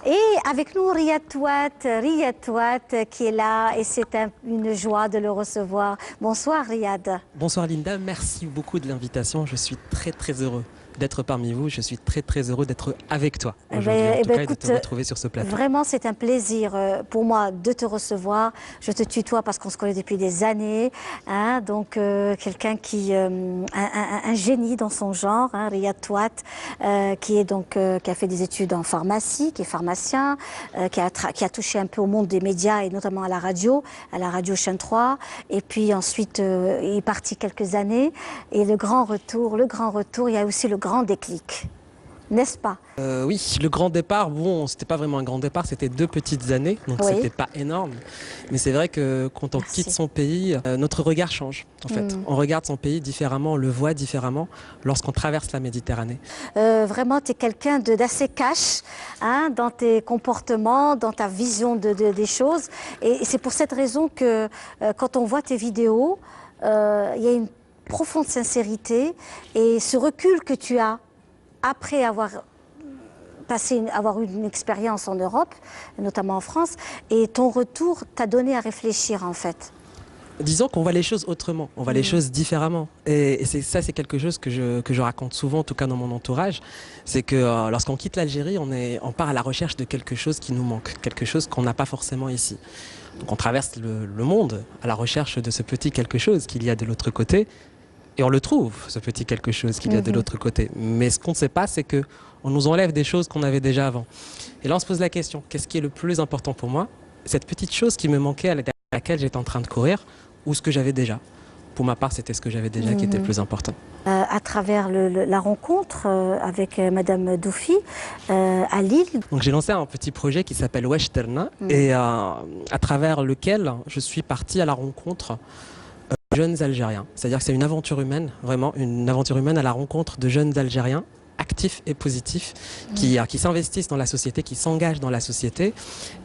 Et avec nous, Riyad Touat qui est là et c'est une joie de le recevoir. Bonsoir Riyad. Bonsoir Linda, merci beaucoup de l'invitation. Je suis très heureux d'être parmi vous. Je suis très heureux d'être avec toi aujourd'hui, en tout cas, et de te retrouver sur ce plateau. Vraiment, c'est un plaisir pour moi de te recevoir. Je te tutoie parce qu'on se connaît depuis des années. Hein, donc, quelqu'un qui, un génie dans son genre, hein, Riyad Touat, qui a fait des études en pharmacie, qui est pharmacien, qui a touché un peu au monde des médias et notamment à la radio Chaîne 3. Et puis ensuite, il est parti quelques années. Et le grand retour, il y a aussi le grand déclic, n'est-ce pas? Oui, le grand départ, bon, c'était pas vraiment un grand départ, c'était 2 petites années, donc oui. C'était pas énorme. Mais c'est vrai que quand on quitte son pays, notre regard change, en fait. On regarde son pays différemment, on le voit différemment lorsqu'on traverse la Méditerranée. Vraiment, tu es quelqu'un d'assez cash, hein, dans tes comportements, dans ta vision des choses. Et c'est pour cette raison que quand on voit tes vidéos, il y a une profonde sincérité et ce recul que tu as après avoir eu une expérience en Europe, notamment en France, et ton retour t'a donné à réfléchir en fait. Disons qu'on voit les choses autrement, on voit les choses différemment. Et ça, c'est quelque chose que je raconte souvent, en tout cas dans mon entourage. C'est que lorsqu'on quitte l'Algérie, on part à la recherche de quelque chose qui nous manque, quelque chose qu'on n'a pas forcément ici. Donc on traverse le monde à la recherche de ce petit quelque chose qu'il y a de l'autre côté. Et on le trouve, ce petit quelque chose qu'il y a de l'autre côté. Mais ce qu'on ne sait pas, c'est qu'on nous enlève des choses qu'on avait déjà avant. Et là, on se pose la question, qu'est-ce qui est le plus important pour moi? Cette petite chose qui me manquait, à laquelle j'étais en train de courir, ou ce que j'avais déjà? Pour ma part, c'était ce que j'avais déjà qui était le plus important. À travers la rencontre avec Madame Doufi à Lille. Donc j'ai lancé un petit projet qui s'appelle Wesh Derna, et à travers lequel je suis parti à la rencontre jeunes Algériens. C'est-à-dire que c'est une aventure humaine, vraiment une aventure humaine à la rencontre de jeunes Algériens actifs et positifs qui s'investissent dans la société, qui s'engagent dans la société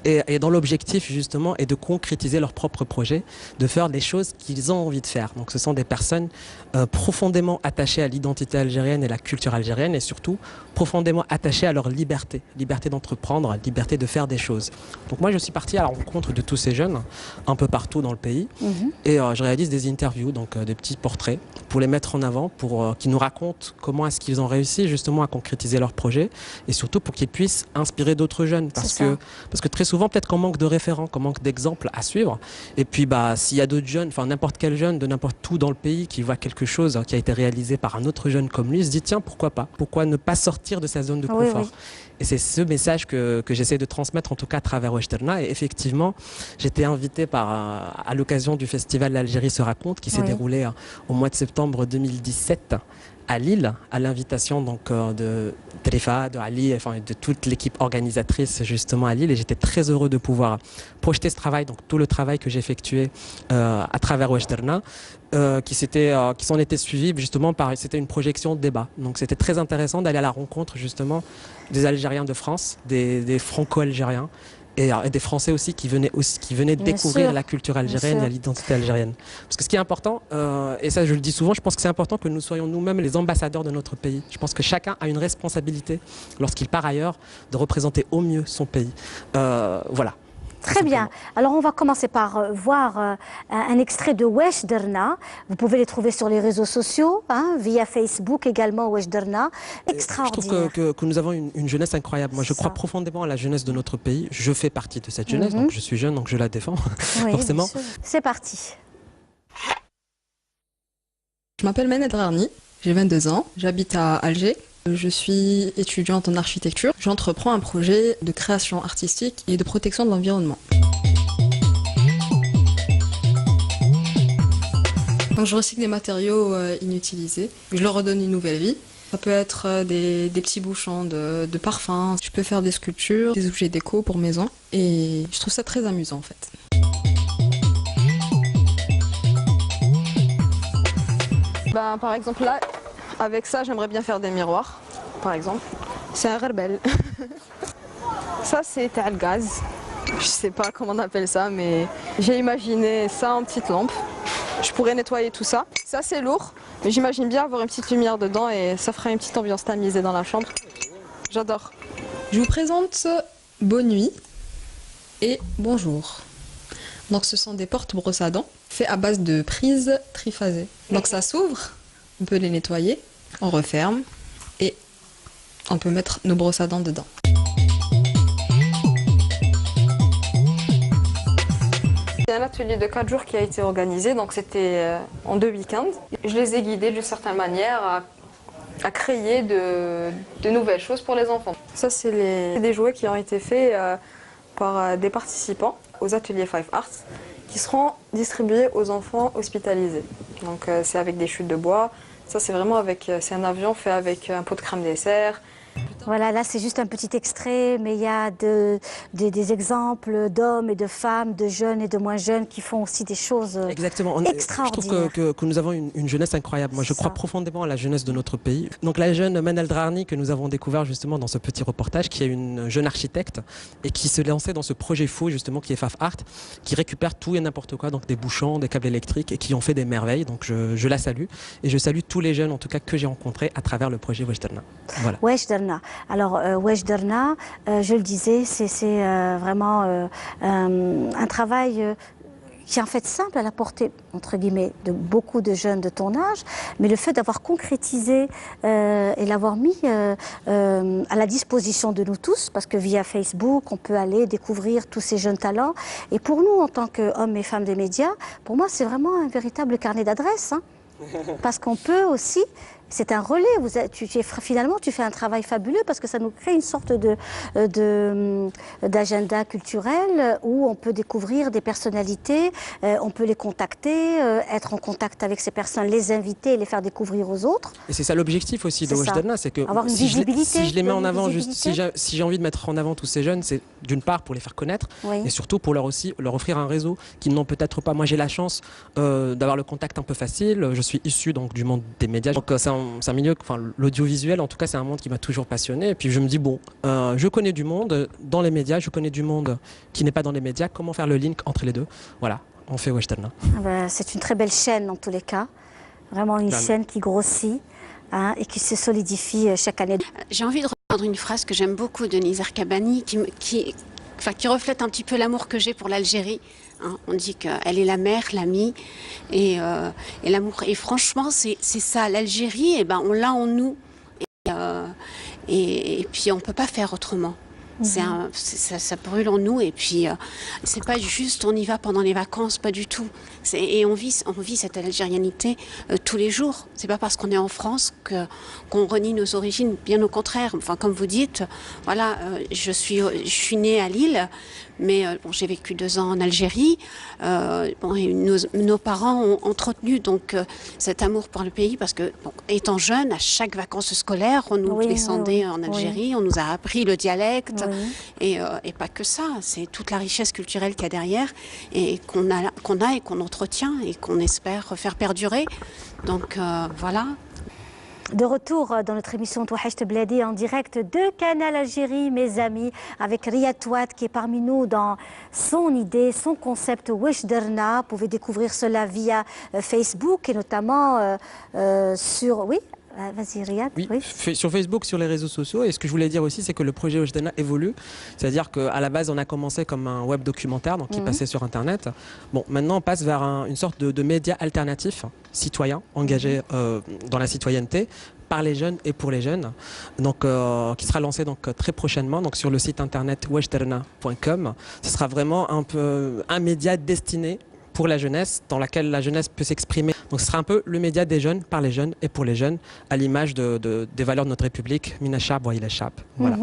et dans l'objectif justement est de concrétiser leurs propres projets, de faire des choses qu'ils ont envie de faire. Donc ce sont des personnes profondément attachées à l'identité algérienne et la culture algérienne et surtout profondément attachées à leur liberté, liberté d'entreprendre, liberté de faire des choses. Donc moi je suis parti à la rencontre de tous ces jeunes un peu partout dans le pays et je réalise des interviews, donc des petits portraits pour les mettre en avant, pour qu'ils nous racontent comment est-ce qu'ils ont réussi justement à concrétiser leurs projets et surtout pour qu'ils puissent inspirer d'autres jeunes parce que très souvent peut-être qu'on manque de référents, qu'on manque d'exemples à suivre et puis s'il y a d'autres jeunes, enfin n'importe quel jeune de n'importe où dans le pays qui voit quelque chose qui a été réalisé par un autre jeune comme lui, se dit tiens pourquoi pas, pourquoi ne pas sortir de sa zone de confort. Oui. Et c'est ce message que j'essaie de transmettre en tout cas à travers Wesh Derna. Et effectivement, j'étais invité à l'occasion du festival L'Algérie se raconte qui s'est déroulé au mois de septembre 2017 à Lille, à l'invitation donc de Trifa, de Ali, enfin de toute l'équipe organisatrice justement à Lille. Et j'étais très heureux de pouvoir projeter ce travail, donc tout le travail que j'ai effectué à travers Wesh Derna, qui s'en était suivi justement c'était une projection de débat. Donc c'était très intéressant d'aller à la rencontre justement des Algériens de France, des Franco-Algériens. Et des Français aussi qui venaient découvrir la culture algérienne et l'identité algérienne. Parce que ce qui est important, et ça je le dis souvent, je pense que c'est important que nous soyons nous-mêmes les ambassadeurs de notre pays. Je pense que chacun a une responsabilité, lorsqu'il part ailleurs, de représenter au mieux son pays. Voilà. Très bien. Alors on va commencer par voir un extrait de Wesh Derna. Vous pouvez les trouver sur les réseaux sociaux, hein, via Facebook également, Wesh Derna. Extraordinaire. Je trouve que nous avons une jeunesse incroyable. Moi je crois profondément à la jeunesse de notre pays. Je fais partie de cette jeunesse, donc je suis jeune, donc je la défends, forcément. C'est parti. Je m'appelle Menet Rarni, j'ai 22 ans, j'habite à Alger. Je suis étudiante en architecture. J'entreprends un projet de création artistique et de protection de l'environnement. Donc, je recycle des matériaux inutilisés. Je leur redonne une nouvelle vie. Ça peut être des petits bouchons de parfum. Je peux faire des sculptures, des objets déco pour maison. Et je trouve ça très amusant en fait. Par exemple là, avec ça j'aimerais bien faire des miroirs, par exemple. C'est un rebelle. Ça c'est à le gaz. Je sais pas comment on appelle ça, mais j'ai imaginé ça en petite lampe. Je pourrais nettoyer tout ça. Ça c'est lourd, mais j'imagine bien avoir une petite lumière dedans et ça ferait une petite ambiance tamisée dans la chambre. J'adore. Je vous présente bonne nuit et bonjour. Donc ce sont des portes brosses à dents faits à base de prises triphasées. Donc ça s'ouvre, on peut les nettoyer, on referme et on peut mettre nos brosses à dents dedans. C'est un atelier de 4 jours qui a été organisé, donc c'était en 2 week-ends. Je les ai guidés d'une certaine manière à créer de nouvelles choses pour les enfants. Ça, c'est des jouets qui ont été faits par des participants aux ateliers Five Arts qui seront distribués aux enfants hospitalisés. Donc c'est avec des chutes de bois. Ça, c'est vraiment c'est un avion fait avec un pot de crème dessert. Voilà, là c'est juste un petit extrait, mais il y a des exemples d'hommes et de femmes, de jeunes et de moins jeunes qui font aussi des choses Exactement. extraordinaires. Je trouve que nous avons une jeunesse incroyable. Moi, je crois profondément à la jeunesse de notre pays. Donc la jeune Manal Drarni que nous avons découvert justement dans ce petit reportage, qui est une jeune architecte et qui se lançait dans ce projet fou justement qui est Faf Art, qui récupère tout et n'importe quoi, donc des bouchons, des câbles électriques et qui ont fait des merveilles. Donc je la salue et je salue tous les jeunes en tout cas que j'ai rencontrés à travers le projet Weshderna. Voilà. Weshderna. Alors, Weshderna, je le disais, c'est vraiment un travail qui est en fait simple à la portée, entre guillemets, de beaucoup de jeunes de ton âge, mais le fait d'avoir concrétisé et l'avoir mis à la disposition de nous tous, parce que via Facebook, on peut aller découvrir tous ces jeunes talents. Et pour nous, en tant qu'hommes et femmes des médias, pour moi, c'est vraiment un véritable carnet d'adresses, hein, parce qu'on peut aussi... C'est un relais. Finalement, tu fais un travail fabuleux parce que ça nous crée une sorte d'agenda culturel où on peut découvrir des personnalités, on peut les contacter, être en contact avec ces personnes, les inviter et les faire découvrir aux autres. Et c'est ça l'objectif aussi de Weshderna, c'est que avoir une si visibilité, je les mets en avant, si j'ai envie de mettre en avant tous ces jeunes, c'est d'une part pour les faire connaître, oui, et surtout pour leur offrir un réseau qu'ils n'ont peut-être pas. Moi, j'ai la chance d'avoir le contact un peu facile. Je suis issu donc du monde des médias, donc c'est un milieu, enfin l'audiovisuel en tout cas, c'est un monde qui m'a toujours passionné. Et puis je me dis bon, je connais du monde dans les médias, je connais du monde qui n'est pas dans les médias. Comment faire le link entre les deux? Voilà, on fait Weshderna. C'est une très belle chaîne dans tous les cas, vraiment une chaîne qui grossit. Hein, et qui se solidifie chaque année. J'ai envie de reprendre une phrase que j'aime beaucoup de Nizar Kabani qui reflète un petit peu l'amour que j'ai pour l'Algérie. Hein, on dit qu'elle est la mère, l'amie et l'amour. Et franchement, c'est ça. L'Algérie, eh ben, on l'a en nous. Et puis, on ne peut pas faire autrement. Ça brûle en nous et puis c'est pas juste on y va pendant les vacances, pas du tout. Et on vit cette algérianité tous les jours. C'est pas parce qu'on est en France qu'on renie nos origines, bien au contraire. Enfin, comme vous dites, voilà, je suis née à Lille, mais bon, j'ai vécu 2 ans en Algérie. Bon, et nos parents ont entretenu donc cet amour pour le pays parce que, bon, étant jeune, à chaque vacances scolaires, on nous descendait en Algérie, on nous a appris le dialecte. Et pas que ça, c'est toute la richesse culturelle qu'il y a derrière et qu'on a et qu'on entretient et qu'on espère faire perdurer. Donc voilà. De retour dans notre émission Touhacht Bladi en direct de Canal Algérie, mes amis, avec Riyad Touat qui est parmi nous dans son idée, son concept Weshderna. Vous pouvez découvrir cela via Facebook et notamment sur... Oui, vas-y Riyad. Oui, sur Facebook, sur les réseaux sociaux. Et ce que je voulais dire aussi, c'est que le projet Weshderna évolue. C'est-à-dire qu'à la base, on a commencé comme un web documentaire donc qui passait sur Internet. Bon, maintenant, on passe vers une sorte de média alternatif, citoyen, engagé dans la citoyenneté, par les jeunes et pour les jeunes, donc qui sera lancé donc très prochainement donc sur le site internet weshderna.com. Ce sera vraiment un média destiné pour la jeunesse, dans laquelle la jeunesse peut s'exprimer. Donc ce sera un peu le média des jeunes, par les jeunes et pour les jeunes, à l'image des valeurs de notre République, Minachab wa Ilachab. Voilà.